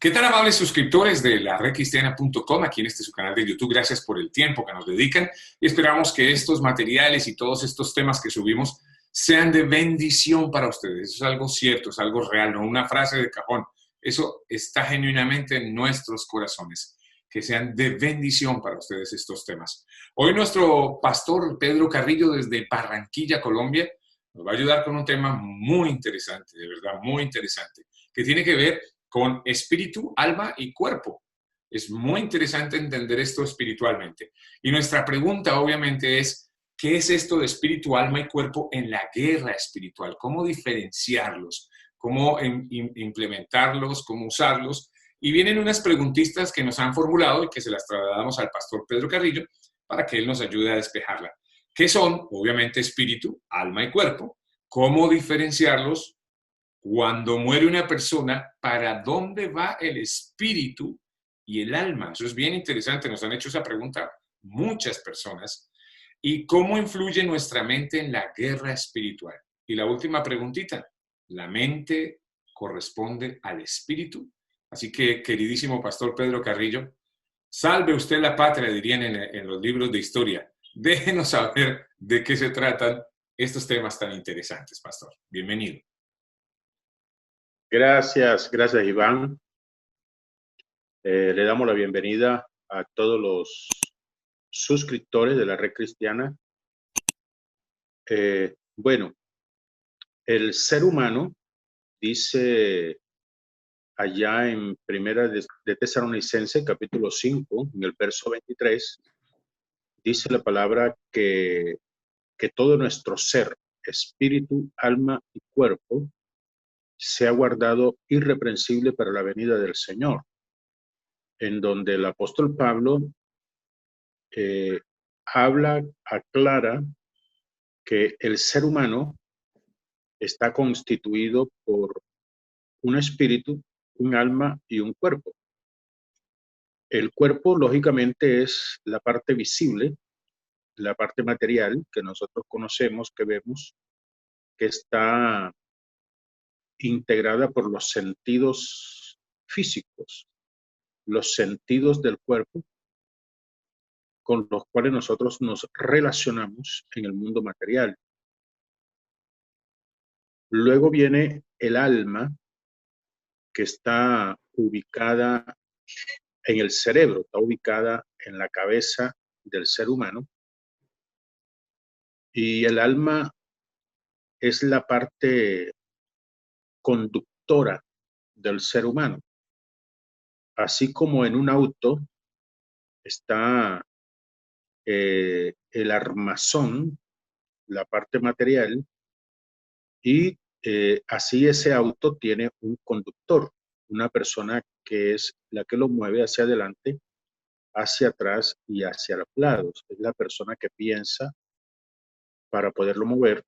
¿Qué tal, amables suscriptores de la redcristiana.com? Aquí en este su canal de YouTube, gracias por el tiempo que nos dedican y esperamos que estos materiales y todos estos temas que subimos sean de bendición para ustedes. Eso es algo cierto, es algo real, no una frase de cajón. Eso está genuinamente en nuestros corazones. Que sean de bendición para ustedes estos temas. Hoy nuestro pastor Pedro Carrillo desde Barranquilla, Colombia, nos va a ayudar con un tema muy interesante, de verdad, muy interesante, que tiene que ver con espíritu, alma y cuerpo. Es muy interesante entender esto espiritualmente. Y nuestra pregunta, obviamente, es, ¿qué es esto de espíritu, alma y cuerpo en la guerra espiritual? ¿Cómo diferenciarlos? ¿Cómo implementarlos? ¿Cómo usarlos? Y vienen unas preguntitas que nos han formulado y que se las trasladamos al pastor Pedro Carrillo para que él nos ayude a despejarla. ¿Qué son? Obviamente espíritu, alma y cuerpo. ¿Cómo diferenciarlos? Cuando muere una persona, ¿para dónde va el espíritu y el alma? Eso es bien interesante, nos han hecho esa pregunta muchas personas. ¿Y cómo influye nuestra mente en la guerra espiritual? Y la última preguntita, ¿la mente corresponde al espíritu? Así que, queridísimo pastor Pedro Carrillo, salve usted la patria, dirían en los libros de historia. Déjenos saber de qué se tratan estos temas tan interesantes, pastor. Bienvenido. Gracias Iván. Le damos la bienvenida a todos los suscriptores de la Red Cristiana. Bueno, el ser humano, dice allá en Primera de Tesalonicenses, capítulo 5, en el verso 23, dice la palabra que todo nuestro ser, espíritu, alma y cuerpo, sea guardado irreprensible para la venida del Señor, en donde el apóstol Pablo aclara que el ser humano está constituido por un espíritu, un alma y un cuerpo. El cuerpo, lógicamente, es la parte visible, la parte material que nosotros conocemos, que vemos, que está integrada por los sentidos físicos, los sentidos del cuerpo con los cuales nosotros nos relacionamos en el mundo material. Luego viene el alma, que está ubicada en el cerebro, está ubicada en la cabeza del ser humano. Y el alma es la parte conductora del ser humano. Así como en un auto está el armazón, la parte material, y así ese auto tiene un conductor, una persona que es la que lo mueve hacia adelante, hacia atrás y hacia los lados. Es la persona que piensa para poderlo mover.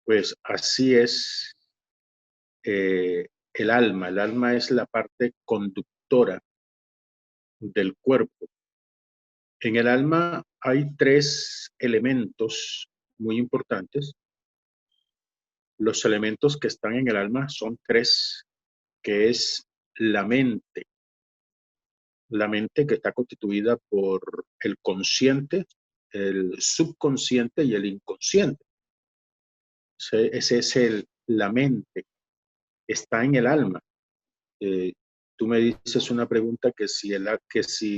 Pues así es el alma. El alma es la parte conductora del cuerpo. En el alma hay tres elementos muy importantes. Los elementos que están en el alma son tres, que es la mente que está constituida por el consciente, el subconsciente y el inconsciente. Ese es la mente, está en el alma. Tú me dices una pregunta que si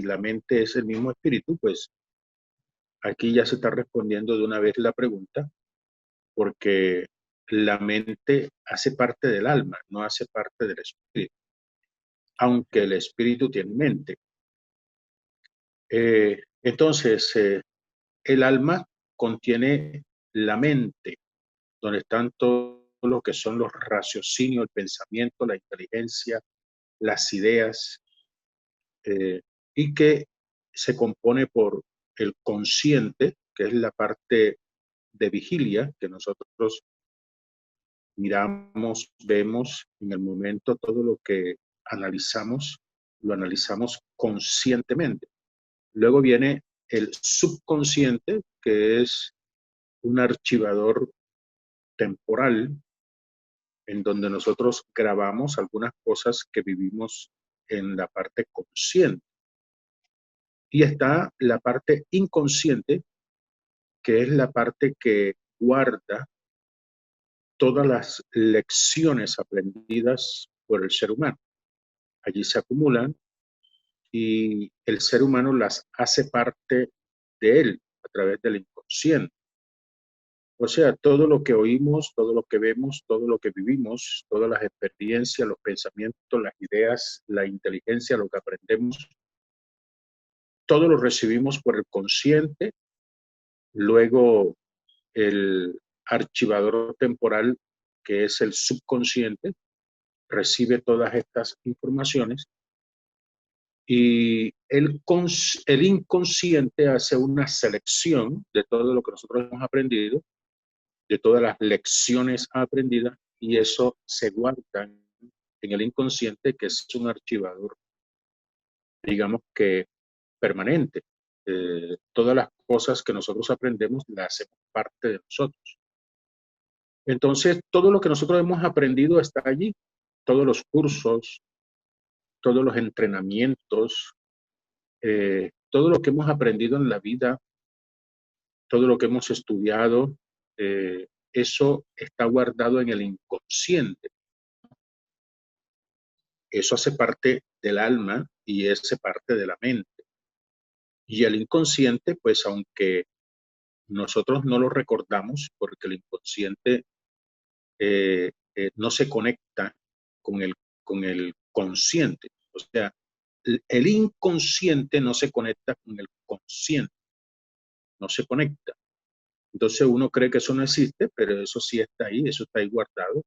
la mente es el mismo espíritu, pues aquí ya se está respondiendo de una vez la pregunta, porque la mente hace parte del alma, no hace parte del espíritu, aunque el espíritu tiene mente. Entonces, el alma contiene la mente, donde están todo lo que son los raciocinios, el pensamiento, la inteligencia, las ideas, y que se compone por el consciente, que es la parte de vigilia, que nosotros miramos, vemos en el momento, todo lo que analizamos, lo analizamos conscientemente. Luego viene el subconsciente, que es un archivador temporal en donde nosotros grabamos algunas cosas que vivimos en la parte consciente. Y está la parte inconsciente, que es la parte que guarda todas las lecciones aprendidas por el ser humano. Allí se acumulan y el ser humano las hace parte de él a través del inconsciente. O sea, todo lo que oímos, todo lo que vemos, todo lo que vivimos, todas las experiencias, los pensamientos, las ideas, la inteligencia, lo que aprendemos, todo lo recibimos por el consciente. Luego el archivador temporal, que es el subconsciente, recibe todas estas informaciones y el inconsciente hace una selección de todo lo que nosotros hemos aprendido, de todas las lecciones aprendidas, y eso se guarda en el inconsciente, que es un archivador, digamos que permanente. Todas las cosas que nosotros aprendemos las hacemos parte de nosotros. Entonces, todo lo que nosotros hemos aprendido está allí, todos los cursos, todos los entrenamientos, todo lo que hemos aprendido en la vida, todo lo que hemos estudiado, eso está guardado en el inconsciente. Eso hace parte del alma y hace parte de la mente. Y el inconsciente, pues aunque nosotros no lo recordamos, porque el inconsciente no se conecta con el consciente. O sea, el inconsciente no se conecta con el consciente, no se conecta. Entonces uno cree que eso no existe, pero eso sí está ahí, eso está ahí guardado.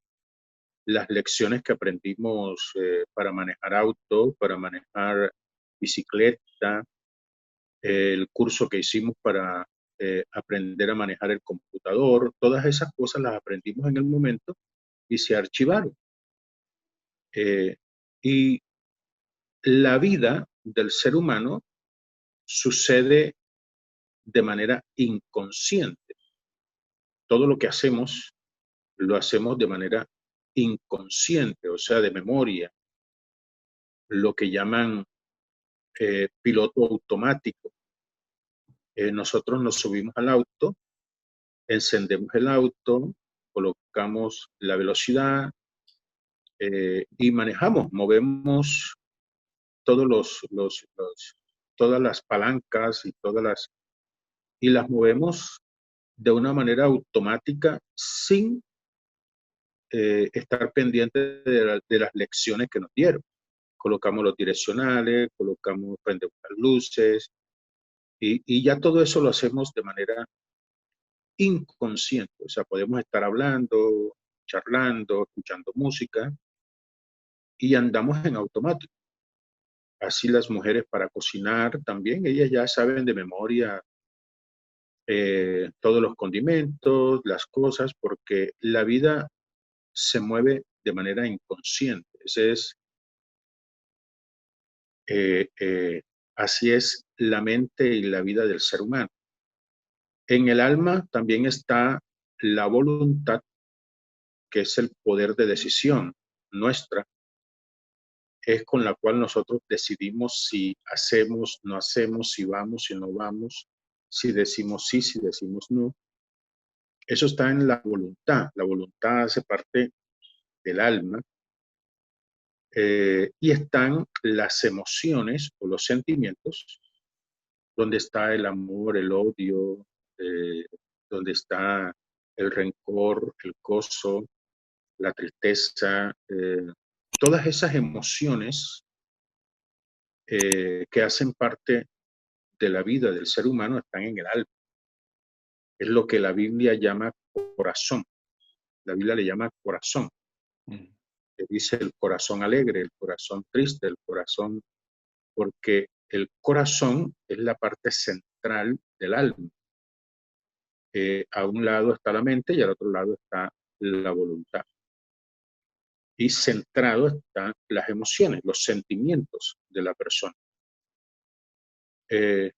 Las lecciones que aprendimos para manejar auto, para manejar bicicleta, el curso que hicimos para aprender a manejar el computador, todas esas cosas las aprendimos en el momento y se archivaron. Y la vida del ser humano sucede de manera inconsciente. Todo lo que hacemos, lo hacemos de manera inconsciente, o sea, de memoria, lo que llaman piloto automático. Nosotros nos subimos al auto, encendemos el auto, colocamos la velocidad y manejamos, movemos todos todas las palancas y las movemos de una manera automática sin estar pendiente de las lecciones que nos dieron. Colocamos los direccionales, prendemos las luces y ya todo eso lo hacemos de manera inconsciente. O sea, podemos estar hablando, charlando, escuchando música y andamos en automático. Así las mujeres para cocinar también, ellas ya saben de memoria todos los condimentos, las cosas, porque la vida se mueve de manera inconsciente. Eh, eh, así es la mente y la vida del ser humano. En el alma también está la voluntad, que es el poder de decisión nuestra, es con la cual nosotros decidimos si hacemos, no hacemos, si vamos, si no vamos, si decimos sí, si decimos no. Eso está en la voluntad. La voluntad hace parte del alma. Y están las emociones o los sentimientos, donde está el amor, el odio, donde está el rencor, el gozo, la tristeza, todas esas emociones que hacen parte de la vida del ser humano están en el alma. Es lo que la Biblia llama corazón. La Biblia le llama corazón. Dice el corazón alegre, el corazón triste, el corazón, porque el corazón es la parte central del alma. A un lado está la mente y al otro lado está la voluntad. Y centrado están las emociones, los sentimientos de la persona. Ese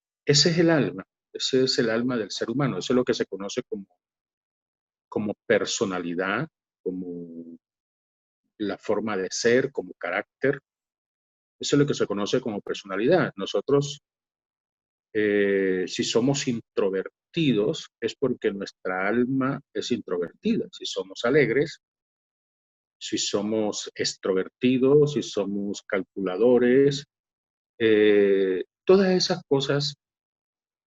es el alma, ese es el alma del ser humano, eso es lo que se conoce como personalidad, como la forma de ser, como carácter. Eso es lo que se conoce como personalidad. Nosotros, si somos introvertidos, es porque nuestra alma es introvertida. Si somos alegres, si somos extrovertidos, si somos calculadores, todas esas cosas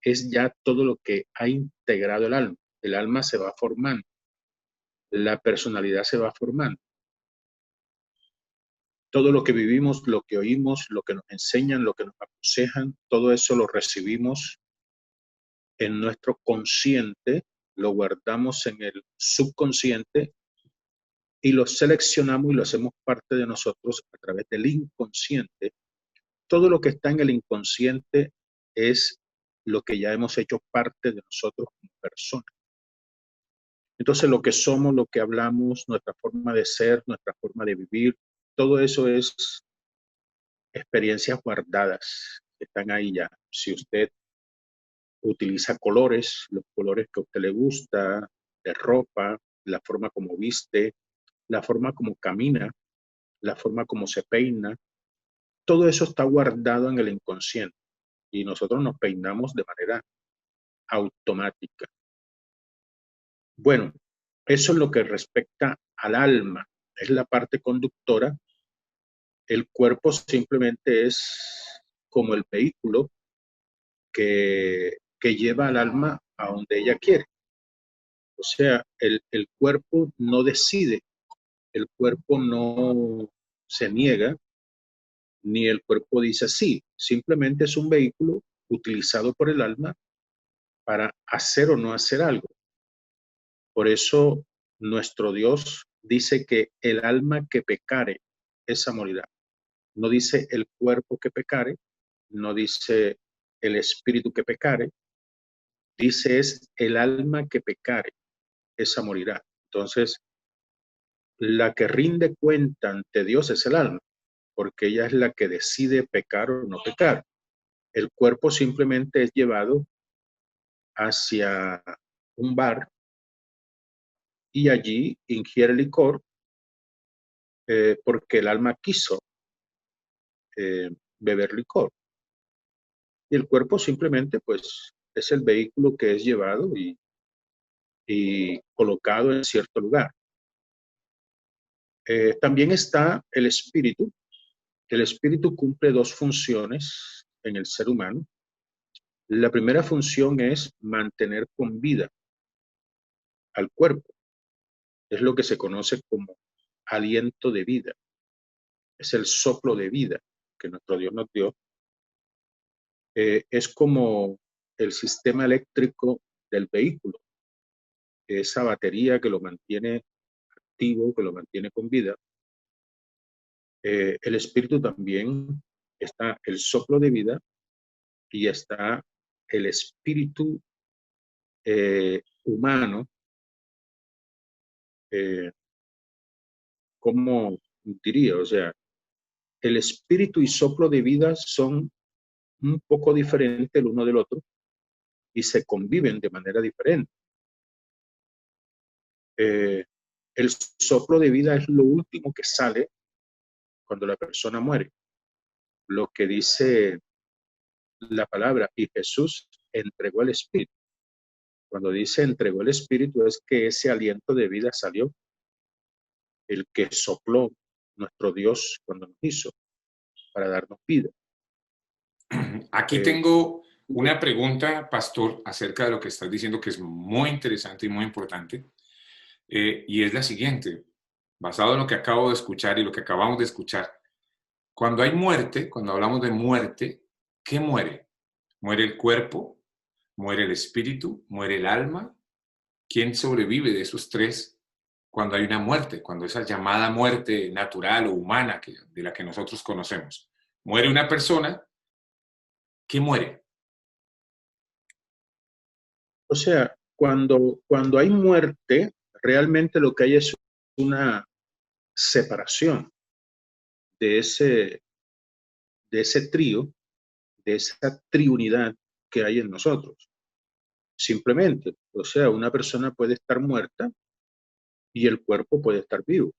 es ya todo lo que ha integrado el alma. El alma se va formando, la personalidad se va formando. Todo lo que vivimos, lo que oímos, lo que nos enseñan, lo que nos aconsejan, todo eso lo recibimos en nuestro consciente, lo guardamos en el subconsciente y lo seleccionamos y lo hacemos parte de nosotros a través del inconsciente. Todo lo que está en el inconsciente es lo que ya hemos hecho parte de nosotros como personas. Entonces, lo que somos, lo que hablamos, nuestra forma de ser, nuestra forma de vivir, todo eso es experiencias guardadas que están ahí ya. Si usted utiliza colores, los colores que a usted le gusta, de ropa, la forma como viste, la forma como camina, la forma como se peina, todo eso está guardado en el inconsciente y nosotros nos peinamos de manera automática. Bueno, eso es lo que respecta al alma, es la parte conductora. El cuerpo simplemente es como el vehículo que lleva al alma a donde ella quiere. O sea, el cuerpo no decide, el cuerpo no se niega, ni el cuerpo dice sí, simplemente es un vehículo utilizado por el alma para hacer o no hacer algo. Por eso nuestro Dios dice que el alma que pecare, esa morirá. No dice el cuerpo que pecare, no dice el espíritu que pecare, dice es el alma que pecare, esa morirá. Entonces, la que rinde cuenta ante Dios es el alma, porque ella es la que decide pecar o no pecar. El cuerpo simplemente es llevado hacia un bar y allí ingiere licor porque el alma quiso beber licor. Y el cuerpo simplemente pues es el vehículo que es llevado y colocado en cierto lugar. También está el espíritu. El espíritu cumple dos funciones en el ser humano. La primera función es mantener con vida al cuerpo. Es lo que se conoce como aliento de vida. Es el soplo de vida que nuestro Dios nos dio. Es como el sistema eléctrico del vehículo, esa batería que lo mantiene activo, que lo mantiene con vida. El espíritu también está el soplo de vida y está el espíritu humano, como diría, o sea, el espíritu y soplo de vida son un poco diferentes el uno del otro y se conviven de manera diferente. El soplo de vida es lo último que sale cuando la persona muere. Lo que dice la palabra, y Jesús entregó el espíritu. Cuando dice entregó el espíritu es que ese aliento de vida salió, el que sopló nuestro Dios cuando nos hizo para darnos vida. Aquí tengo una pregunta, pastor, acerca de lo que estás diciendo, que es muy interesante y muy importante, y es la siguiente, basado en lo que acabo de escuchar y lo que acabamos de escuchar. Cuando hay muerte, cuando hablamos de muerte, ¿qué muere? ¿Muere el cuerpo? ¿Muere el espíritu? ¿Muere el alma? ¿Quién sobrevive de esos tres cuando hay una muerte? Cuando esa llamada muerte natural o humana de la que nosotros conocemos. Muere una persona, ¿qué muere? O sea, cuando hay muerte, realmente lo que hay es una separación de ese trío, de esa triunidad que hay en nosotros. Simplemente, o sea, una persona puede estar muerta y el cuerpo puede estar vivo.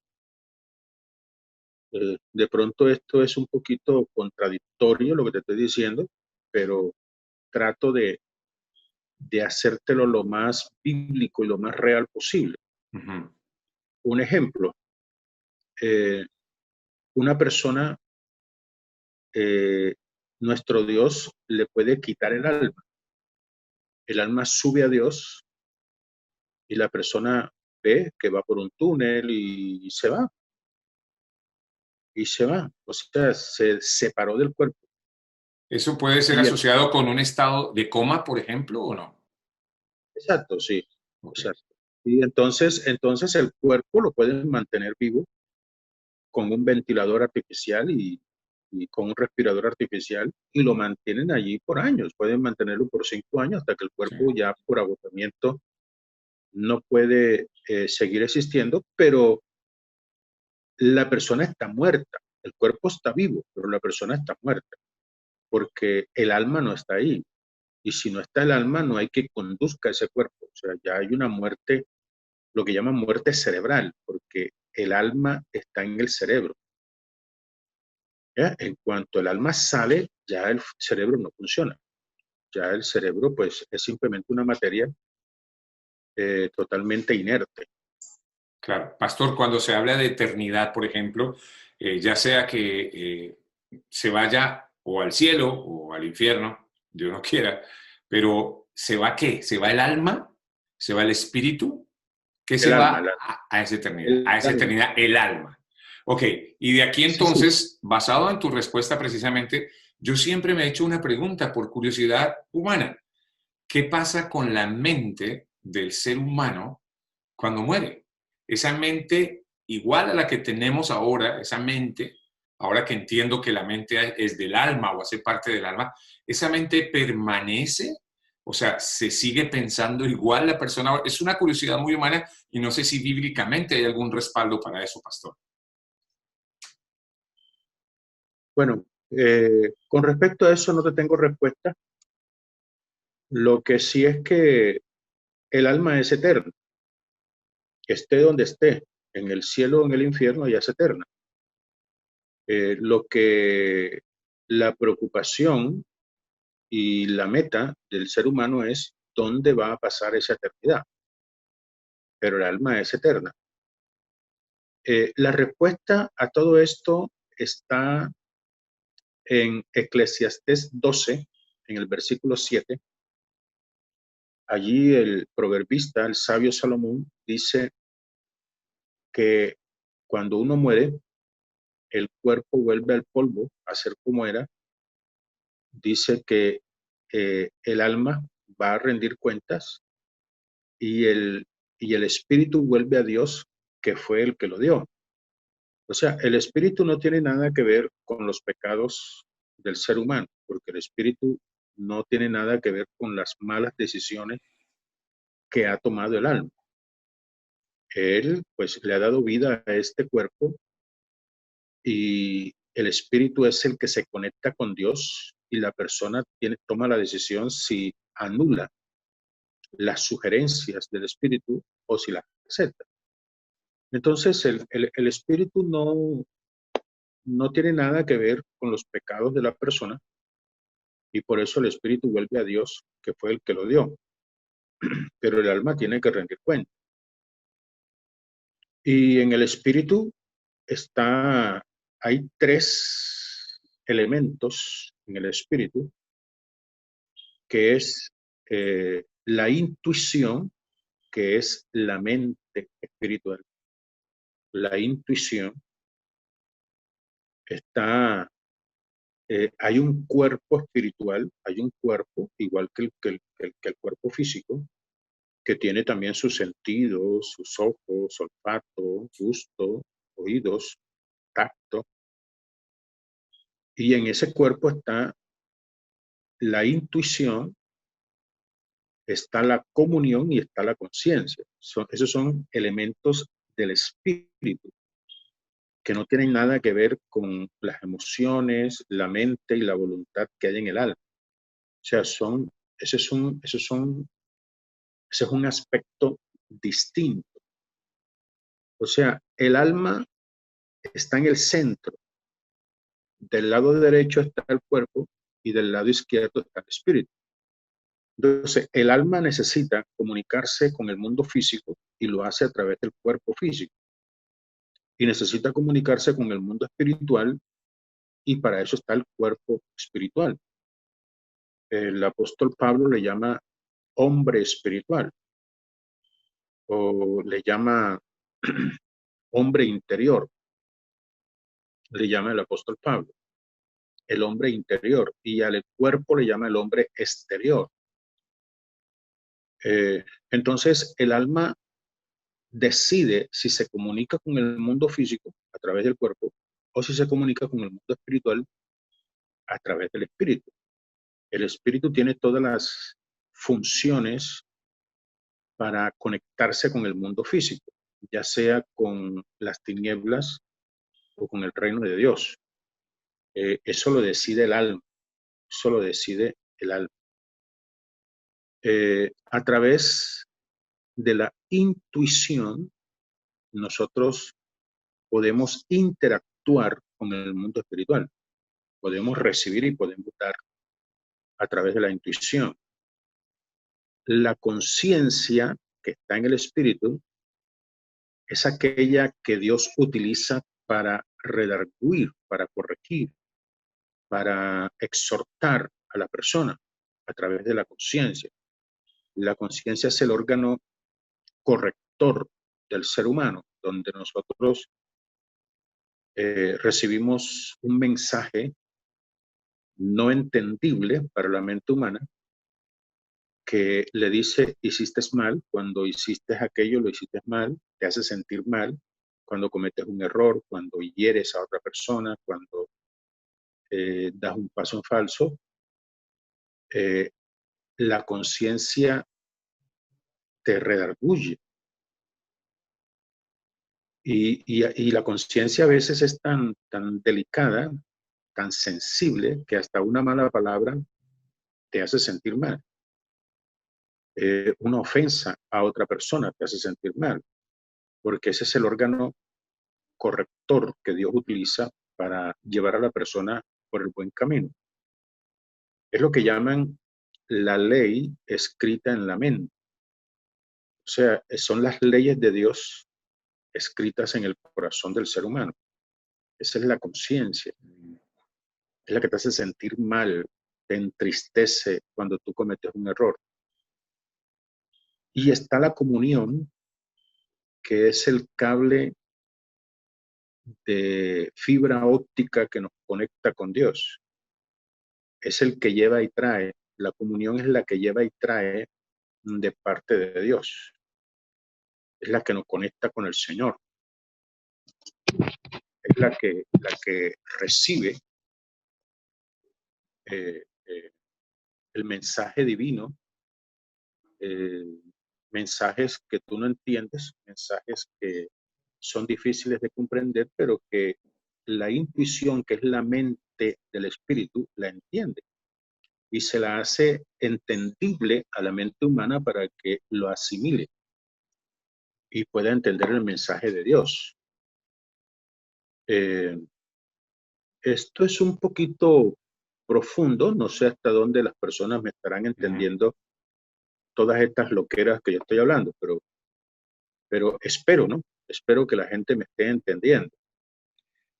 De pronto esto es un poquito contradictorio lo que te estoy diciendo, pero trato de hacértelo lo más bíblico y lo más real posible. Ujú. Un ejemplo, eh, una persona, eh, nuestro Dios le puede quitar el alma. El alma sube a Dios y la persona ve que va por un túnel y se va, y se va. O sea, se separó del cuerpo. ¿Eso puede ser Y el, asociado con un estado de coma, por ejemplo, o no? exacto, sí, Ok. exacto. Y entonces el cuerpo lo pueden mantener vivo con un ventilador artificial y con un respirador artificial y lo mantienen allí por años. Pueden mantenerlo por 5 años hasta que el Sí, cuerpo ya por agotamiento no puede seguir existiendo, pero la persona está muerta. El cuerpo está vivo, pero la persona está muerta porque el alma no está ahí. Y si no está el alma, no hay que conduzca ese cuerpo. O sea, ya hay una muerte, lo que llaman muerte cerebral, porque el alma está en el cerebro. ¿Ya? En cuanto el alma sale, ya el cerebro no funciona. Ya el cerebro, pues, es simplemente una materia totalmente inerte. claro. Pastor, cuando se habla de eternidad, por ejemplo, ya sea que se vaya o al cielo o al infierno, Dios no quiera, pero ¿se va qué? ¿Se va el alma? ¿Se va el espíritu? ¿Qué se va El alma, a esa eternidad? A el esa alma. eternidad, el alma. Ok, y de aquí Sí, sí. entonces, basado en tu respuesta precisamente, yo siempre me he hecho una pregunta por curiosidad humana. ¿Qué pasa con la mente del ser humano cuando muere? Esa mente igual a la que tenemos ahora, esa mente, ahora que entiendo que la mente es del alma o hace parte del alma, esa mente permanece, o sea, se sigue pensando igual la persona. Es una curiosidad muy humana y no sé si bíblicamente hay algún respaldo para eso, pastor. Bueno, con respecto a eso no te tengo respuesta. Lo que sí es que el alma es eterna, esté donde esté, en el cielo o en el infierno, ella es eterna. Lo que la preocupación y la meta del ser humano es dónde va a pasar esa eternidad, pero el alma es eterna. La respuesta a todo esto está en Eclesiastés 12, en el versículo 7. Allí el proverbista, el sabio Salomón, dice que cuando uno muere, el cuerpo vuelve al polvo a ser como era. Dice que el alma va a rendir cuentas y el espíritu vuelve a Dios, que fue el que lo dio. O sea, el espíritu no tiene nada que ver con los pecados del ser humano, porque el espíritu no tiene nada que ver con las malas decisiones que ha tomado el alma. Él, pues, le ha dado vida a este cuerpo y el espíritu es el que se conecta con Dios y la persona toma la decisión si anula las sugerencias del espíritu o si las acepta. Entonces, el espíritu no tiene nada que ver con los pecados de la persona y por eso el espíritu vuelve a Dios, que fue el que lo dio. Pero el alma tiene que rendir cuenta. Y en el espíritu está, hay tres elementos en el espíritu, que es la intuición, que es la mente espiritual. La intuición está, hay un cuerpo espiritual, hay un cuerpo igual que el cuerpo físico, que tiene también sus sentidos, sus ojos, olfato, gusto, oídos, tacto, y en ese cuerpo está la intuición, está la comunión y está la conciencia. Esos son elementos del espíritu que no tienen nada que ver con las emociones, la mente y la voluntad que hay en el alma. O sea, ese es un aspecto distinto. O sea, el alma está en el centro. Del lado derecho está el cuerpo y del lado izquierdo está el espíritu. Entonces, el alma necesita comunicarse con el mundo físico y lo hace a través del cuerpo físico. Y necesita comunicarse con el mundo espiritual y para eso está el cuerpo espiritual. El apóstol Pablo le llama hombre espiritual o le llama hombre interior, le llama el apóstol Pablo, el hombre interior, y al cuerpo le llama el hombre exterior. Entonces, el alma decide si se comunica con el mundo físico a través del cuerpo o si se comunica con el mundo espiritual a través del espíritu. El espíritu tiene todas las funciones para conectarse con el mundo físico, ya sea con las tinieblas o con el reino de Dios. Eso lo decide el alma, eso lo decide el alma. A través de la intuición, nosotros podemos interactuar con el mundo espiritual, podemos recibir y podemos dar a través de la intuición. La conciencia que está en el espíritu es aquella que Dios utiliza para redarguir, para corregir, para exhortar a la persona a través de la conciencia. La conciencia es el órgano corrector del ser humano, donde nosotros recibimos un mensaje no entendible para la mente humana que le dice, hiciste mal, cuando hiciste aquello lo hiciste mal, te hace sentir mal, cuando cometes un error, cuando hieres a otra persona, cuando das un paso en falso, la conciencia te redarguye. Y la conciencia a veces es tan delicada, tan sensible, que hasta una mala palabra te hace sentir mal. Una ofensa a otra persona te hace sentir mal, porque ese es el órgano corrector que Dios utiliza para llevar a la persona por el buen camino. Es lo que llaman la ley escrita en la mente. O sea, son las leyes de Dios escritas en el corazón del ser humano. Esa es la conciencia. Es la que te hace sentir mal, te entristece cuando tú cometes un error. Y está la comunión, que es el cable de fibra óptica que nos conecta con Dios. Es el que lleva y trae. La comunión es la que lleva y trae de parte de Dios. Es la que nos conecta con el Señor. Es la que recibe el mensaje divino, mensajes que tú no entiendes, mensajes que son difíciles de comprender, pero que la intuición, que es la mente del espíritu, la entiende y se la hace entendible a la mente humana para que lo asimile y pueda entender el mensaje de Dios. Esto es un poquito profundo, no sé hasta dónde las personas me estarán entendiendo todas estas loqueras que yo estoy hablando, pero espero, ¿no? Espero que la gente me esté entendiendo.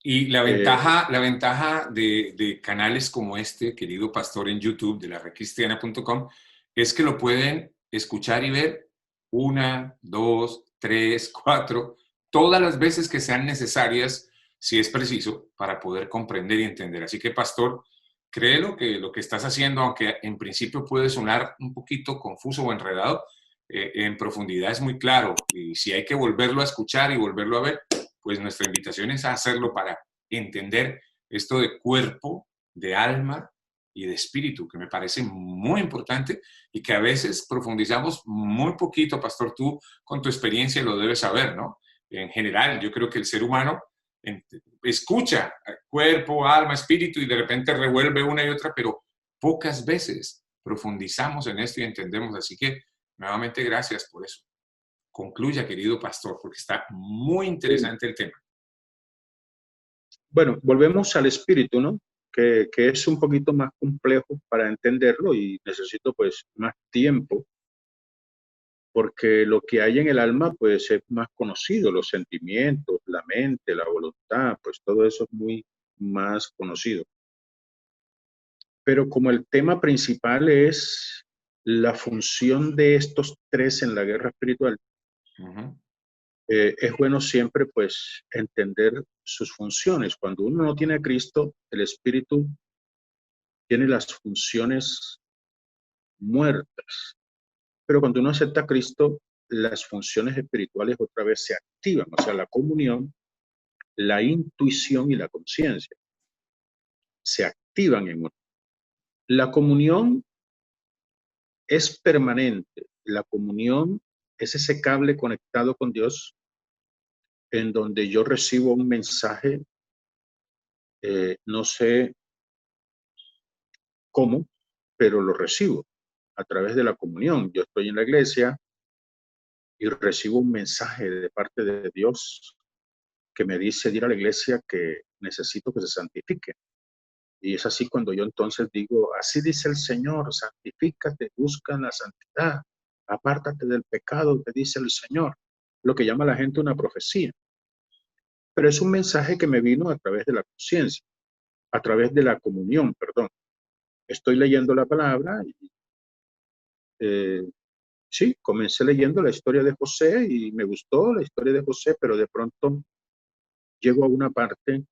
Y la ventaja de canales como este, querido pastor, en YouTube de larecristiana.com, es que lo pueden escuchar y ver 1, 2, 3, 4, todas las veces que sean necesarias, si es preciso, para poder comprender y entender. Así que, pastor, créelo que lo que estás haciendo, aunque en principio puede sonar un poquito confuso o enredado, en profundidad es muy claro. Y si hay que volverlo a escuchar y volverlo a ver, pues nuestra invitación es a hacerlo para entender esto de cuerpo, de alma y de espíritu, que me parece muy importante y que a veces profundizamos muy poquito, pastor, tú con tu experiencia lo debes saber, ¿no? En general, yo creo que el ser humano escucha cuerpo, alma, espíritu y de repente revuelve una y otra, pero pocas veces profundizamos en esto y entendemos. Así que, nuevamente, gracias por eso. Concluya, querido pastor, porque está muy interesante el tema. Bueno, volvemos al espíritu, ¿no? Que es un poquito más complejo para entenderlo y necesito pues más tiempo porque lo que hay en el alma pues es más conocido, los sentimientos, la mente, la voluntad, pues todo eso es muy más conocido. Pero como el tema principal es la función de estos tres en la guerra espiritual, Ujú. es bueno siempre pues entender sus funciones. Cuando uno no tiene a Cristo, el espíritu tiene las funciones muertas. Pero cuando uno acepta a Cristo, las funciones espirituales otra vez se activan, o sea, la comunión, la intuición y la conciencia se activan en uno. La comunión es permanente. La comunión es ese cable conectado con Dios en donde yo recibo un mensaje, no sé cómo, pero lo recibo a través de la comunión. Yo estoy en la iglesia y recibo un mensaje de parte de Dios que me dice de ir a la iglesia que necesito que se santifique. Y es así cuando yo entonces digo, así dice el Señor, santifícate, busca la santidad, apártate del pecado, te dice el Señor. Lo que llama la gente una profecía. Pero es un mensaje que me vino a través de la conciencia, a través de la comunión, perdón. Estoy leyendo la palabra y sí, comencé leyendo la historia de José y me gustó la historia de José, pero de pronto llego a una parte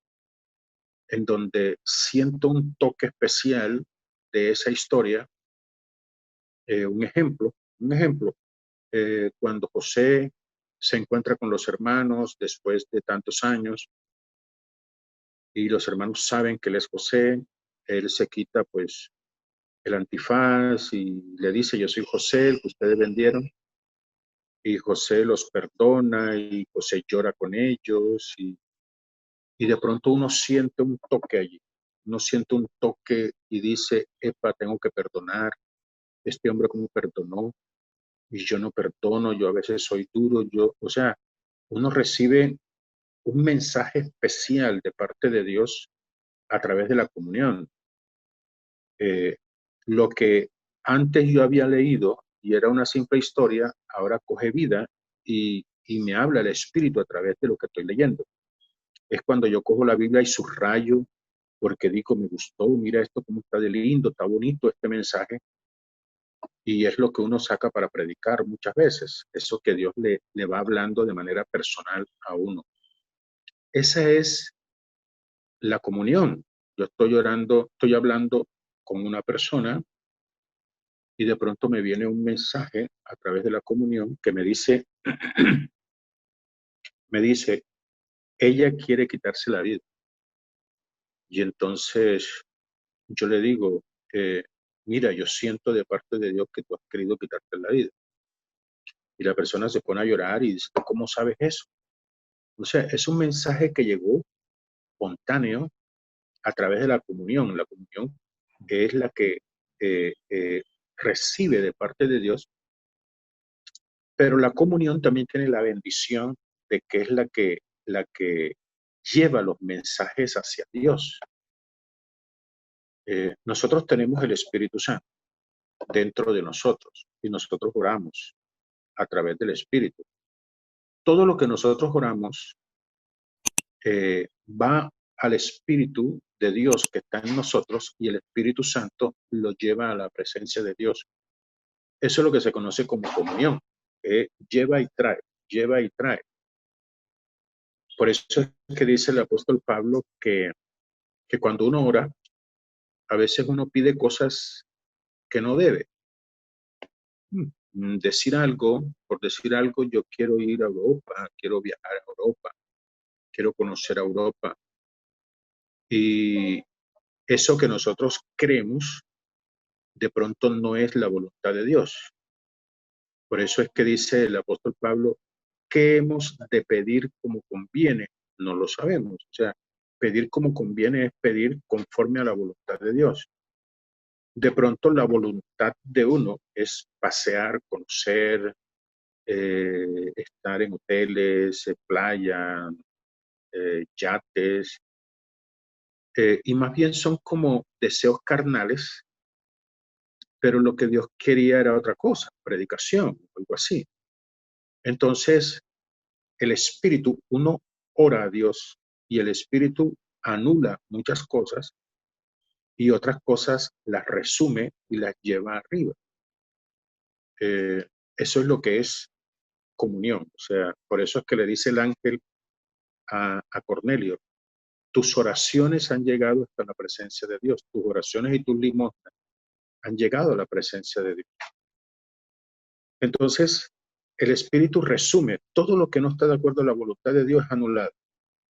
en donde siento un toque especial de esa historia. Un ejemplo, cuando José se encuentra con los hermanos después de tantos años y los hermanos saben que él es José, él se quita pues el antifaz y le dice, yo soy José, el que ustedes vendieron, y José los perdona y José llora con ellos y de pronto uno siente un toque allí, uno siente un toque y dice, epa, tengo que perdonar, este hombre como perdonó y yo no perdono, yo a veces soy duro, o sea, uno recibe un mensaje especial de parte de Dios a través de la comunión. Eh, lo que antes yo había leído y era una simple historia, ahora coge vida y me habla el Espíritu a través de lo que estoy leyendo. Es cuando yo cojo la Biblia y subrayo, porque digo, me gustó, mira esto cómo está de lindo, está bonito este mensaje, y es lo que uno saca para predicar muchas veces, eso que Dios le va hablando de manera personal a uno. Esa es la comunión. Yo estoy orando, estoy hablando con una persona y de pronto me viene un mensaje a través de la comunión que me dice, ella quiere quitarse la vida. Y entonces yo le digo, mira, yo siento de parte de Dios que tú has querido quitarte la vida. Y la persona se pone a llorar y dice, ¿cómo sabes eso? O sea, es un mensaje que llegó espontáneo a través de la comunión. La comunión es la que recibe de parte de Dios, pero la comunión también tiene la bendición de que es la que lleva los mensajes hacia Dios. Nosotros tenemos el Espíritu Santo dentro de nosotros y nosotros oramos a través del Espíritu. Todo lo que nosotros oramos va al Espíritu de Dios que está en nosotros y el Espíritu Santo lo lleva a la presencia de Dios. Eso es lo que se conoce como comunión. Lleva y trae, lleva y trae. Por eso es que dice el apóstol Pablo que cuando uno ora, a veces uno pide cosas que no debe. Decir algo, por decir algo, yo quiero ir a Europa, quiero viajar a Europa, quiero conocer a Europa. Y eso que nosotros creemos, de pronto no es la voluntad de Dios. Por eso es que dice el apóstol Pablo, ¿qué hemos de pedir como conviene? No lo sabemos. O sea, pedir como conviene es pedir conforme a la voluntad de Dios. De pronto la voluntad de uno es pasear, conocer, estar en hoteles, playa, yates, y más bien son como deseos carnales, pero lo que Dios quería era otra cosa, predicación, algo así. Entonces, el espíritu, uno ora a Dios y el espíritu anula muchas cosas y otras cosas las resume y las lleva arriba. Eso es lo que es comunión. O sea, por eso es que le dice el ángel a Cornelio, tus oraciones han llegado hasta la presencia de Dios, tus oraciones y tus limosnas han llegado a la presencia de Dios. Entonces, el Espíritu resume todo lo que no está de acuerdo a la voluntad de Dios es anulado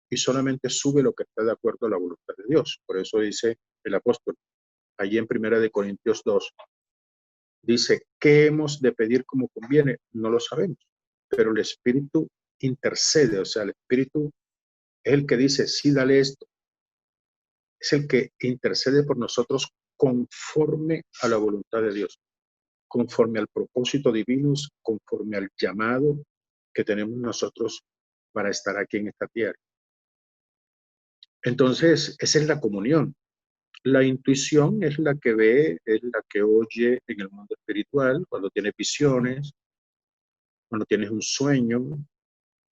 y solamente sube lo que está de acuerdo a la voluntad de Dios. Por eso dice el apóstol, allí en 1 Corintios 2, dice, ¿qué hemos de pedir como conviene? No lo sabemos, pero el Espíritu intercede, o sea, el Espíritu es el que dice, sí, dale esto. Es el que intercede por nosotros conforme a la voluntad de Dios, conforme al propósito divino, conforme al llamado que tenemos nosotros para estar aquí en esta tierra. Entonces, esa es la comunión. La intuición es la que ve, es la que oye en el mundo espiritual, cuando tienes visiones, cuando tienes un sueño.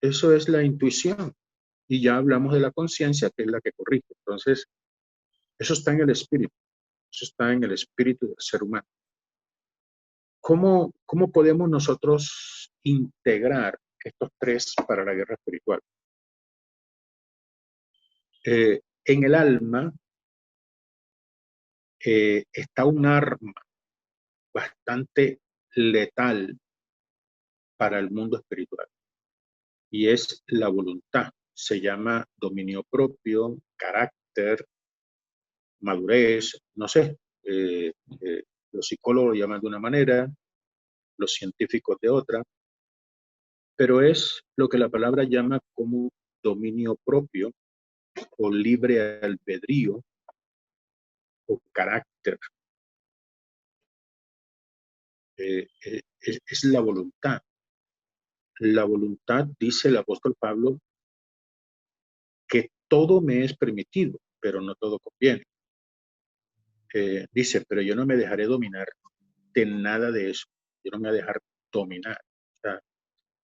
Eso es la intuición. Y ya hablamos de la conciencia, que es la que corrige. Entonces, eso está en el espíritu. Eso está en el espíritu del ser humano. ¿Cómo podemos nosotros integrar estos tres para la guerra espiritual? En el alma está un arma bastante letal para el mundo espiritual y es la voluntad. Se llama dominio propio, carácter, madurez, no sé. Los psicólogos lo llaman de una manera, los científicos de otra, pero es lo que la palabra llama como dominio propio o libre albedrío o carácter. Es la voluntad. La voluntad, dice el apóstol Pablo, que todo me es permitido, pero no todo conviene. Dice, pero yo no me dejaré dominar de nada de eso. Yo no me voy a dejar dominar. O sea,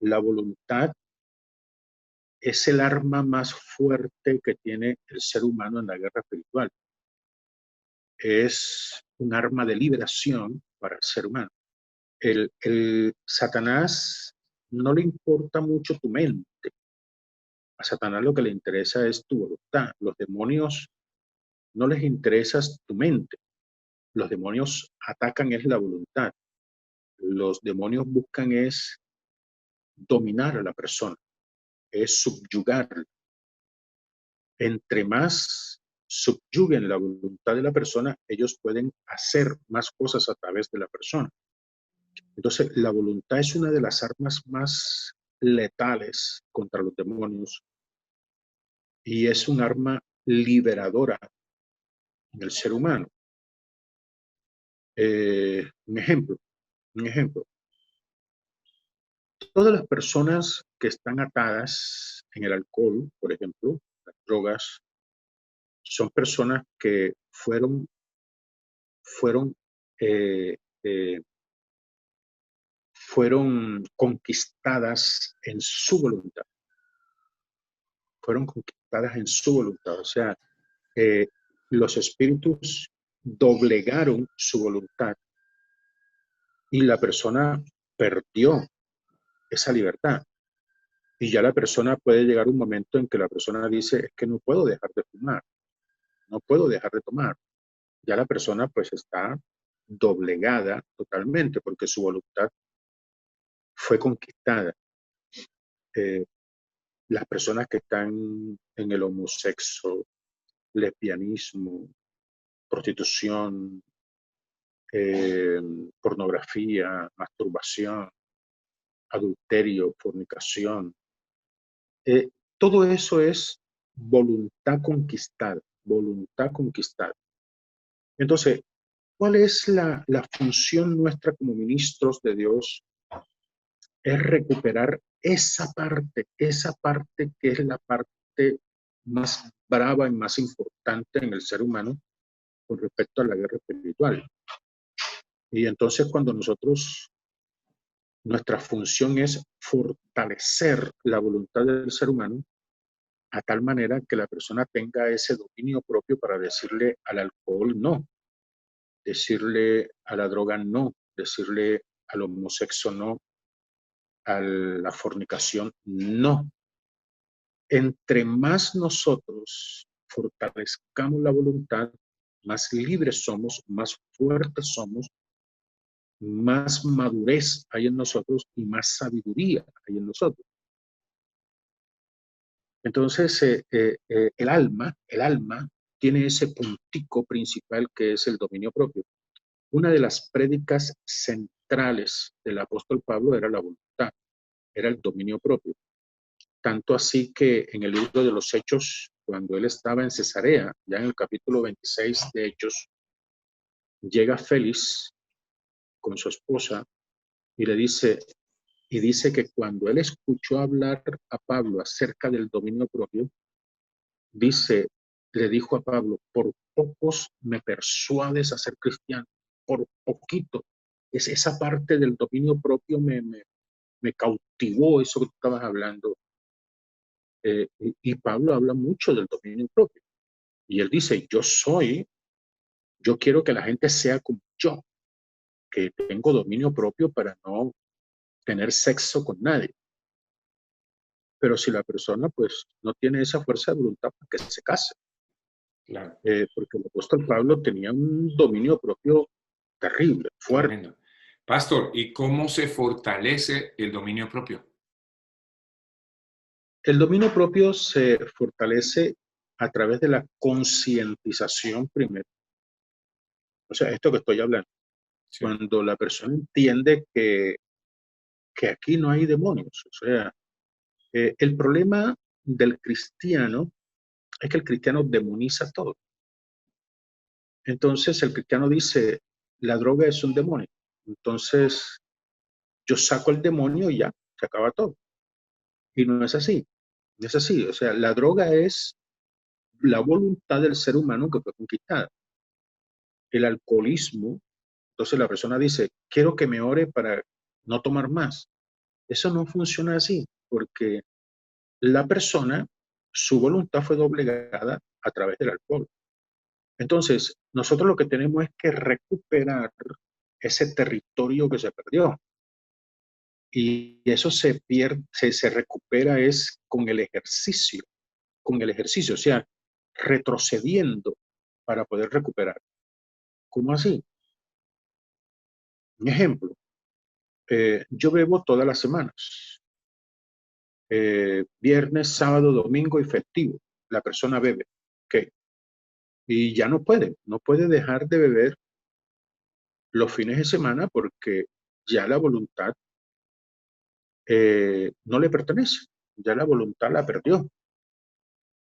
la voluntad es el arma más fuerte que tiene el ser humano en la guerra espiritual. Es un arma de liberación para el ser humano. El Satanás no le importa mucho tu mente. A Satanás lo que le interesa es tu voluntad. Los demonios no les interesa tu mente. Los demonios atacan es la voluntad. Los demonios buscan es dominar a la persona, es subyugarla. Entre más subyuguen la voluntad de la persona, ellos pueden hacer más cosas a través de la persona. Entonces, la voluntad es una de las armas más letales contra los demonios y es un arma liberadora del ser humano. Un ejemplo. Todas las personas que están atadas en el alcohol, por ejemplo, las drogas, son personas que fueron eh, eh, conquistadas en su voluntad. Fueron conquistadas en su voluntad. O sea, los espíritus doblegaron su voluntad y la persona perdió esa libertad. Y ya la persona puede llegar un momento en que la persona dice, es que no puedo dejar de fumar, no puedo dejar de tomar. Ya la persona pues está doblegada totalmente porque su voluntad fue conquistada. Las personas que están en el homosexo, lesbianismo, prostitución, pornografía, masturbación, adulterio, fornicación, todo eso es voluntad conquistada, voluntad conquistada. Entonces, ¿cuál es la función nuestra como ministros de Dios? Es recuperar esa parte que es la parte más brava y más importante en el ser humano con respecto a la guerra espiritual. Y entonces cuando nuestra función es fortalecer la voluntad del ser humano a tal manera que la persona tenga ese dominio propio para decirle al alcohol no, decirle a la droga no, decirle al homosexo no, a la fornicación no. Entre más nosotros fortalezcamos la voluntad, más libres somos, más fuertes somos, más madurez hay en nosotros y más sabiduría hay en nosotros. Entonces, el alma tiene ese puntico principal que es el dominio propio. Una de las prédicas centrales del apóstol Pablo era la voluntad, era el dominio propio. Tanto así que en el libro de los Hechos, cuando él estaba en Cesarea, ya en el capítulo 26 de Hechos, llega Félix con su esposa y dice que cuando él escuchó hablar a Pablo acerca del dominio propio, le dijo a Pablo, por pocos me persuades a ser cristiano, por poquito. Esa parte del dominio propio me cautivó, eso que tú estabas hablando. Y Pablo habla mucho del dominio propio. Y él dice, yo quiero que la gente sea como yo, que tengo dominio propio para no tener sexo con nadie. Pero si la persona pues no tiene esa fuerza de voluntad, pues que se case. Claro. Porque el apóstol Pablo tenía un dominio propio terrible, fuerte. Tremendo. Pastor, ¿y cómo se fortalece el dominio propio? El dominio propio se fortalece a través de la concientización primero. O sea, esto que estoy hablando. Sí. Cuando la persona entiende que aquí no hay demonios. O sea, el problema del cristiano es que el cristiano demoniza todo. Entonces el cristiano dice, la droga es un demonio. Entonces yo saco el demonio y ya, se acaba todo. Y no es así. No es así. O sea, la droga es la voluntad del ser humano que fue conquistada. El alcoholismo, entonces la persona dice, quiero que me ore para no tomar más. Eso no funciona así, porque la persona, su voluntad fue doblegada a través del alcohol. Entonces, nosotros lo que tenemos es que recuperar ese territorio que se perdió. Y eso se pierde, se recupera es con el ejercicio, o sea, retrocediendo para poder recuperar. ¿Cómo así? Un ejemplo, yo bebo todas las semanas, viernes, sábado, domingo y festivo. La persona bebe, ¿ok? Y ya no puede dejar de beber los fines de semana porque ya la voluntad no le pertenece, ya la voluntad la perdió,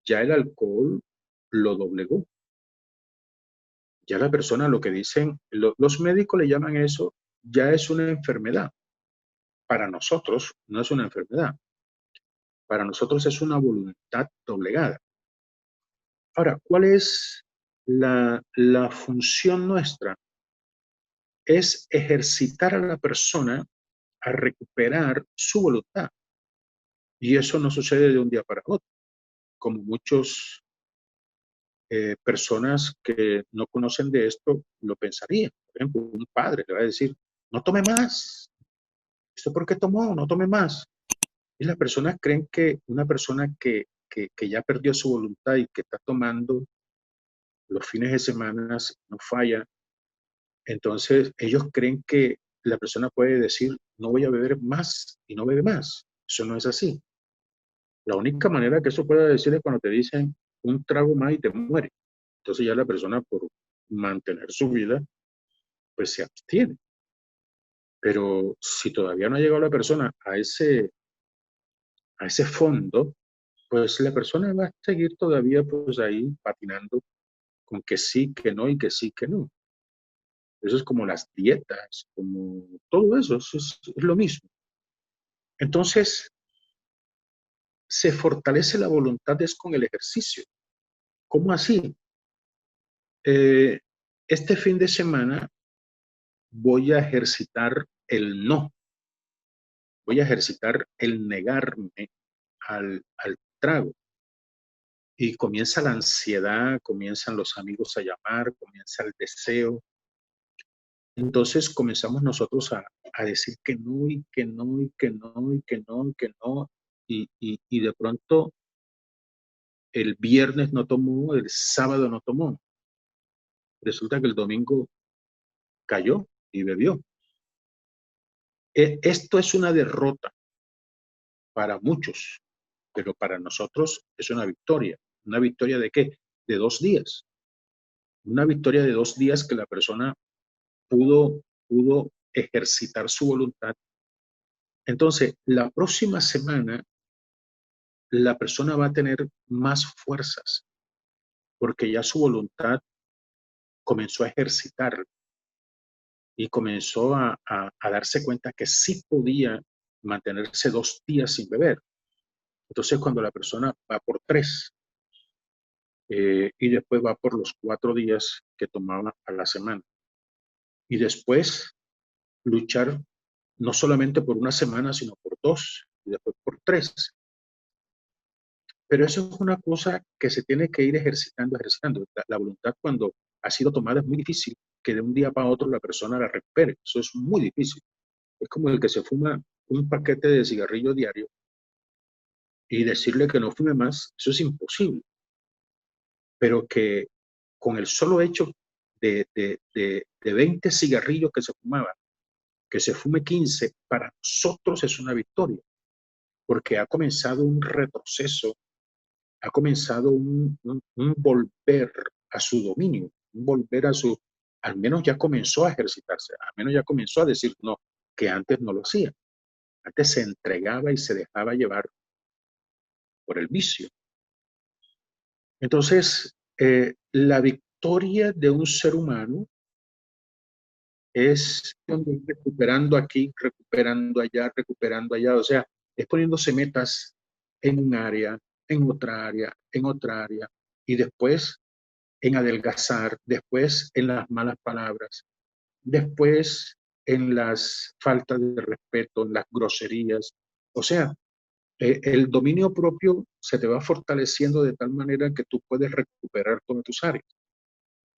ya el alcohol lo doblegó. Ya la persona, lo que dicen, los médicos le llaman eso, ya es una enfermedad. Para nosotros no es una enfermedad, para nosotros es una voluntad doblegada. Ahora, ¿cuál es la función nuestra? Es ejercitar a la persona a recuperar su voluntad. Y eso no sucede de un día para otro, como muchos personas que no conocen de esto lo pensarían. Por ejemplo, un padre le va a decir, no tome más. ¿Esto por qué tomó? No tome más. Y las personas creen que una persona que ya perdió su voluntad y que está tomando los fines de semana, no falla, entonces ellos creen que la persona puede decir, no voy a beber más y no bebe más. Eso no es así. La única manera que eso pueda decir es cuando te dicen un trago más y te muere. Entonces ya la persona por mantener su vida, pues se abstiene. Pero si todavía no ha llegado la persona a ese fondo, pues la persona va a seguir todavía pues ahí patinando con que sí, que no y que sí, que no. Eso es como las dietas, como todo eso, es lo mismo. Entonces, se fortalece la voluntad es con el ejercicio. ¿Cómo así? Eh, este fin de semana voy a ejercitar el no, voy a ejercitar el negarme al trago. Y comienza la ansiedad, comienzan los amigos a llamar, comienza el deseo. Entonces comenzamos nosotros a decir que no y que no y que no y que no y que no. Y de pronto el viernes no tomó, el sábado no tomó. Resulta que el domingo cayó y bebió. Esto es una derrota para muchos, pero para nosotros es una victoria. ¿Una victoria de qué? De 2 días. Una victoria de 2 días que la persona pudo ejercitar su voluntad. Entonces, la próxima semana, la persona va a tener más fuerzas porque ya su voluntad comenzó a ejercitar y comenzó a darse cuenta que sí podía mantenerse 2 días sin beber. Entonces, cuando la persona va por 3 y después va por los 4 días que tomaba a la semana y después luchar no solamente por una semana, sino por 2 y después por 3. Pero eso es una cosa que se tiene que ir ejercitando, ejercitando. La voluntad cuando ha sido tomada es muy difícil que de un día para otro la persona la recupere. Eso es muy difícil. Es como el que se fuma un paquete de cigarrillos diario y decirle que no fume más, eso es imposible. Pero que con el solo hecho de 20 cigarrillos que se fumaban, que se fume 15, para nosotros es una victoria, porque ha comenzado un retroceso, ha comenzado un volver a su dominio, un volver a su, al menos ya comenzó a ejercitarse, al menos ya comenzó a decir no, que antes no lo hacía. Antes se entregaba y se dejaba llevar por el vicio. Entonces, la victoria de un ser humano es recuperando aquí, recuperando allá. O sea, es poniéndose metas en un área, en otra área, en otra área, y después en adelgazar, después en las malas palabras, después en las faltas de respeto, en las groserías. O sea, el dominio propio se te va fortaleciendo de tal manera que tú puedes recuperar todas tus áreas.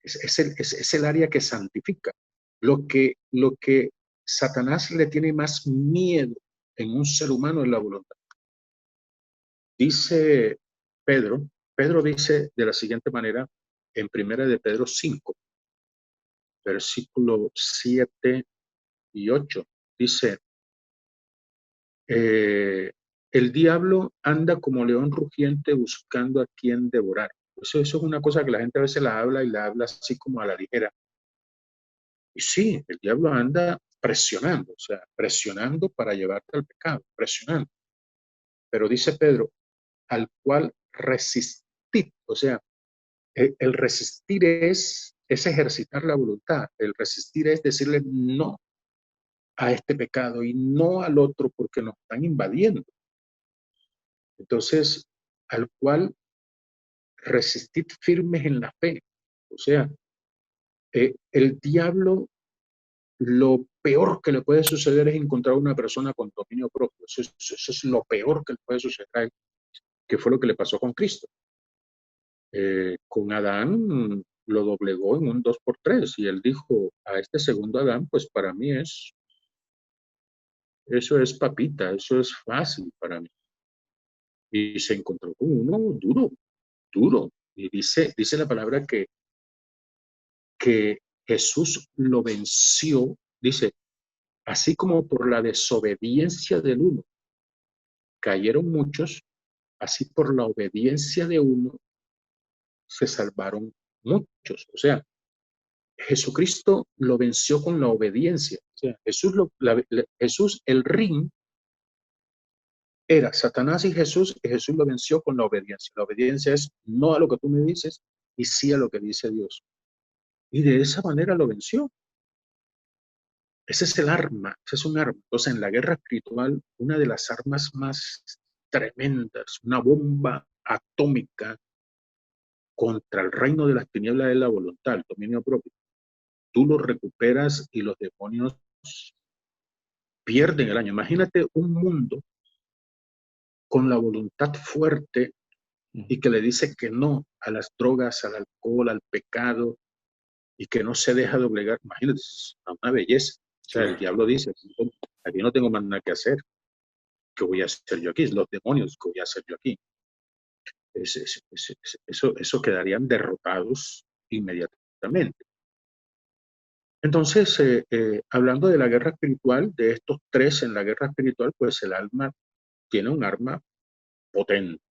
Es el área que santifica. Lo que Satanás le tiene más miedo en un ser humano es la voluntad. Dice Pedro dice de la siguiente manera en primera de Pedro 5, versículo 7 y 8. Dice, el diablo anda como león rugiente buscando a quien devorar. Eso es una cosa que la gente a veces la habla y la habla así como a la ligera. Y sí, el diablo anda presionando, o sea, presionando para llevarte al pecado, presionando. Pero dice Pedro, al cual resistir, o sea, el resistir es ejercitar la voluntad, el resistir es decirle no a este pecado y no al otro porque nos están invadiendo. Entonces, al cual resistir firmes en la fe. O sea, el diablo, lo peor que le puede suceder es encontrar una persona con dominio propio. Eso es lo peor que le puede suceder a él, que fue lo que le pasó con Cristo. Con Adán lo doblegó en un 2x3 y él dijo a este segundo Adán, pues para mí eso es papita, eso es fácil para mí. Y se encontró con uno duro, duro. Y dice la palabra que Jesús lo venció, dice, así como por la desobediencia del uno cayeron muchos, así por la obediencia de uno se salvaron muchos. O sea, Jesucristo lo venció con la obediencia. O sea, Jesús, el ring era Satanás y Jesús lo venció con la obediencia. La obediencia es no a lo que tú me dices y sí a lo que dice Dios. Y de esa manera lo venció. Ese es el arma, ese es un arma. Entonces, en la guerra espiritual, una de las armas más tremendas, una bomba atómica contra el reino de las tinieblas de la voluntad, el dominio propio, tú lo recuperas y los demonios pierden el año. Imagínate un mundo con la voluntad fuerte y que le dice que no a las drogas, al alcohol, al pecado, y que no se deja doblegar. Imagínate, es una belleza. O sea, el Claro. diablo dice, aquí no tengo más nada que hacer. ¿Qué voy a hacer yo aquí? Los demonios, ¿qué voy a hacer yo aquí? Eso quedarían derrotados inmediatamente. Entonces, hablando de la guerra espiritual, de estos tres en la guerra espiritual, pues el alma tiene un arma potente,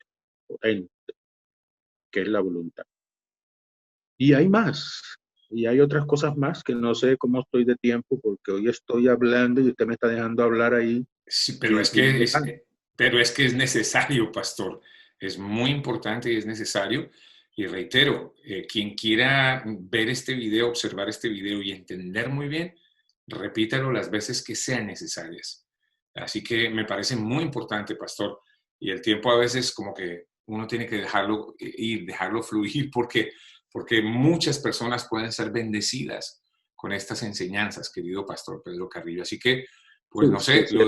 potente, que es la voluntad. Y hay más, y hay otras cosas más que no sé cómo estoy de tiempo, porque hoy estoy hablando y usted me está dejando hablar ahí, Sí, y no me canso. pero es que es necesario, pastor. Es muy importante y es necesario. Y reitero, quien quiera ver este video, observar este video y entender muy bien, repítalo las veces que sean necesarias. Así que me parece muy importante, pastor. Y el tiempo a veces como que uno tiene que dejarlo ir, dejarlo fluir, porque muchas personas pueden ser bendecidas con estas enseñanzas, querido pastor Pedro Carrillo. Así que Sí, pues no sí, sé, es cierto.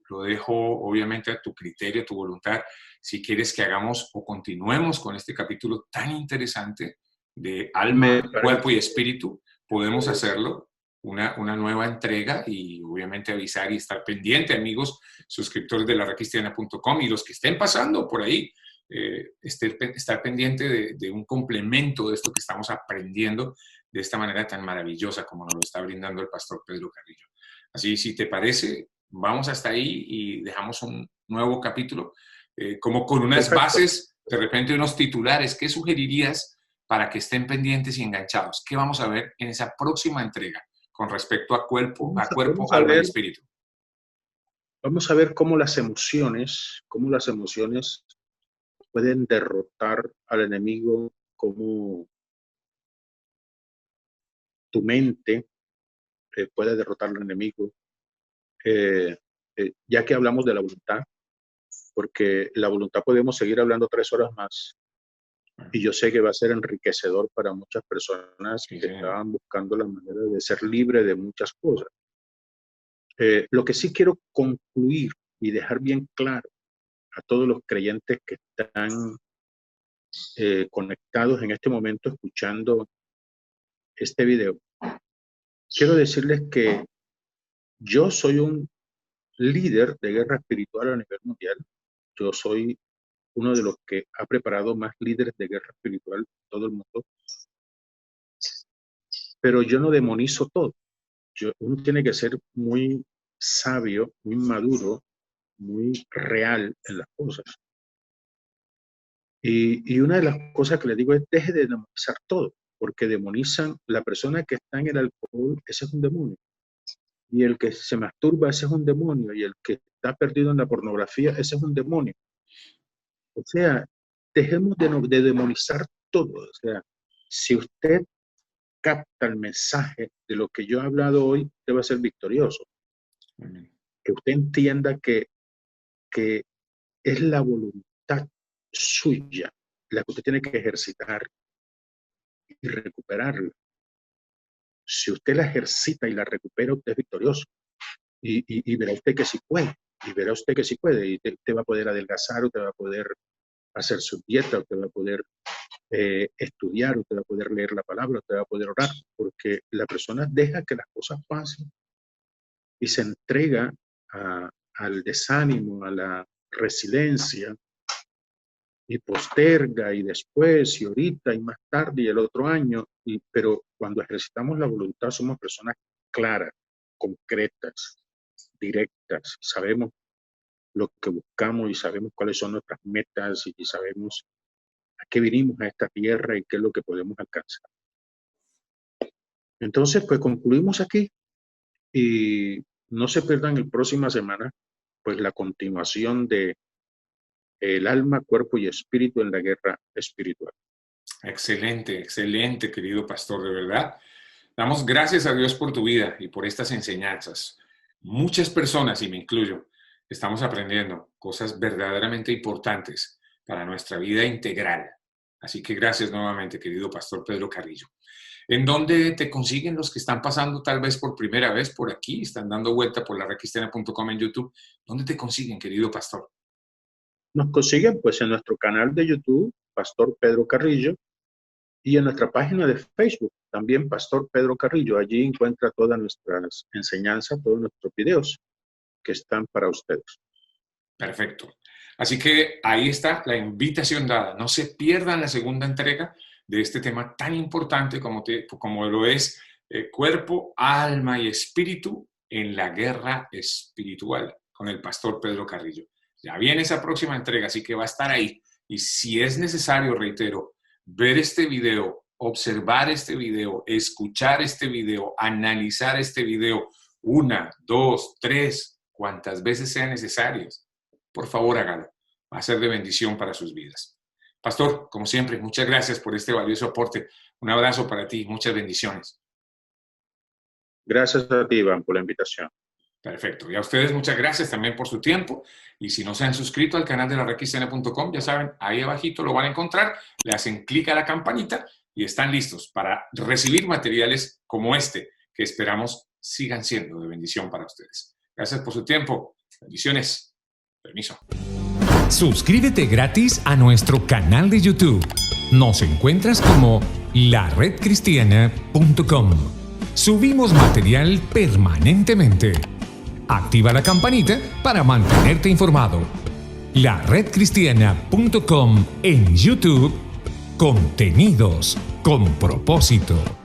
lo dejo obviamente a tu criterio, a tu voluntad, si quieres que hagamos o continuemos con este capítulo tan interesante de Me alma, cuerpo y parece, espíritu, podemos sí. hacerlo, una nueva entrega y obviamente avisar y estar pendiente, amigos, suscriptores de larracristiana.com y los que estén pasando por ahí, estar pendiente de un complemento de esto que estamos aprendiendo de esta manera tan maravillosa como nos lo está brindando el pastor Pedro Carrillo. Así, si te parece, vamos hasta ahí y dejamos un nuevo capítulo, como con unas Perfecto. bases, de repente unos titulares. ¿Qué sugerirías para que estén pendientes y enganchados? ¿Qué vamos a ver en esa próxima entrega con respecto a cuerpo, Vamos a alma y ver, espíritu? cómo las emociones pueden derrotar al enemigo, cómo tu mente puede derrotar al enemigo, eh, ya que hablamos de la voluntad, porque la voluntad podemos seguir hablando 3 horas más, y yo sé que va a ser enriquecedor para muchas personas Sí, que señor. estaban buscando la manera de ser libre de muchas cosas. Lo que sí quiero concluir y dejar bien claro a todos los creyentes que están conectados en este momento escuchando este video, quiero decirles que yo soy un líder de guerra espiritual a nivel mundial. Yo soy uno de los que ha preparado más líderes de guerra espiritual en todo el mundo, pero yo no demonizo todo. Uno tiene que ser muy sabio, muy maduro, muy real en las cosas. Y una de las cosas que les digo es, deje de demonizar todo, porque demonizan la persona que está en el alcohol, ese es un demonio. Y el que se masturba, ese es un demonio. Y el que está perdido en la pornografía, ese es un demonio. O sea, dejemos de demonizar todo. O sea, si usted capta el mensaje de lo que yo he hablado hoy, usted va a ser victorioso. Amén. Que usted entienda que es la voluntad suya la que usted tiene que ejercitar y recuperarla. Si usted la ejercita y la recupera, usted es victorioso. Y verá usted que sí puede. Y verá usted que sí puede. Y usted va a poder adelgazar, usted va a poder hacer su dieta, usted va a poder estudiar, usted va a poder leer la palabra, usted va a poder orar, porque la persona deja que las cosas pasen y se entrega al desánimo, a la resiliencia, y posterga, y después, y ahorita, y más tarde, y el otro año, pero cuando ejercitamos la voluntad somos personas claras, concretas, directas, sabemos lo que buscamos y sabemos cuáles son nuestras metas y sabemos a qué vinimos a esta tierra y qué es lo que podemos alcanzar. Entonces, pues concluimos aquí y no se pierdan el próxima semana, pues la continuación de el alma, cuerpo y espíritu en la guerra espiritual. Excelente, excelente, querido pastor, de verdad. Damos gracias a Dios por tu vida y por estas enseñanzas. Muchas personas, y me incluyo, estamos aprendiendo cosas verdaderamente importantes para nuestra vida integral. Así que gracias nuevamente, querido Pastor Pedro Carrillo. ¿En dónde te consiguen los que están pasando tal vez por primera vez por aquí, están dando vuelta por la redcristiana.com en YouTube? ¿Dónde te consiguen, querido pastor? Nos consiguen pues en nuestro canal de YouTube, Pastor Pedro Carrillo, y en nuestra página de Facebook, también Pastor Pedro Carrillo. Allí encuentra todas nuestras enseñanzas, todos nuestros videos que están para ustedes. Perfecto. Así que ahí está la invitación dada. No se pierdan la segunda entrega de este tema tan importante como lo es cuerpo, alma y espíritu en la guerra espiritual con el pastor Pedro Carrillo. Ya viene esa próxima entrega, así que va a estar ahí. Y si es necesario, reitero, ver este video, observar este video, escuchar este video, analizar este video 1, 2, 3, cuantas veces sean necesarias, por favor hágalo. Va a ser de bendición para sus vidas. Pastor, como siempre, muchas gracias por este valioso aporte. Un abrazo para ti, muchas bendiciones. Gracias a ti, Iván, por la invitación. Perfecto. Y a ustedes muchas gracias también por su tiempo. Y si no se han suscrito al canal de la redcristiana.com, ya saben, ahí abajito lo van a encontrar. Le hacen clic a la campanita y están listos para recibir materiales como este, que esperamos sigan siendo de bendición para ustedes. Gracias por su tiempo. Bendiciones. Permiso. Suscríbete gratis a nuestro canal de YouTube. Nos encuentras como laredcristiana.com. Subimos material permanentemente. Activa la campanita para mantenerte informado. laredcristiana.com en YouTube. Contenidos con propósito.